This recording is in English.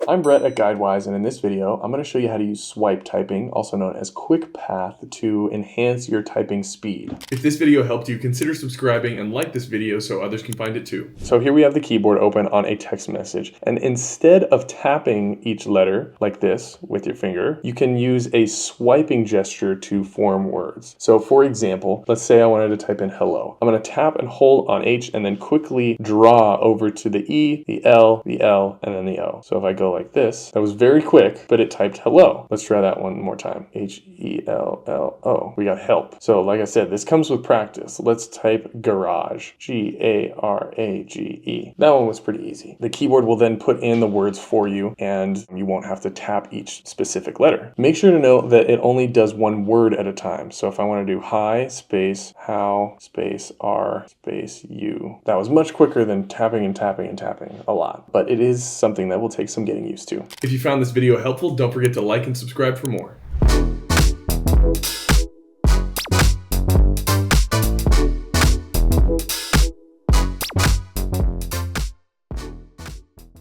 I'm Brett at GuideWise, and in this video, I'm going to show you how to use swipe typing, also known as QuickPath, to enhance your typing speed. If this video helped you, consider subscribing and like this video so others can find it too. So here we have the keyboard open on a text message, and instead of tapping each letter like this with your finger, you can use a swiping gesture to form words. So for example, let's say I wanted to type in hello. I'm going to tap and hold on H and then quickly draw over to the E, the L, and then the O. So if I go like this, that was very quick, but it typed hello. Let's try that one more time. H-E-L-L-O. We got help. So like I said, this comes with practice. Let's type garage. G-A-R-A-G-E. That one was pretty easy. The keyboard will then put in the words for you, and you won't have to tap each specific letter. Make sure to know that it only does one word at a time. So if I want to do hi space how space r space u, that was much quicker than tapping and tapping and tapping a lot. But it is something that will take some getting used to. If you found this video helpful, don't forget to like and subscribe for more.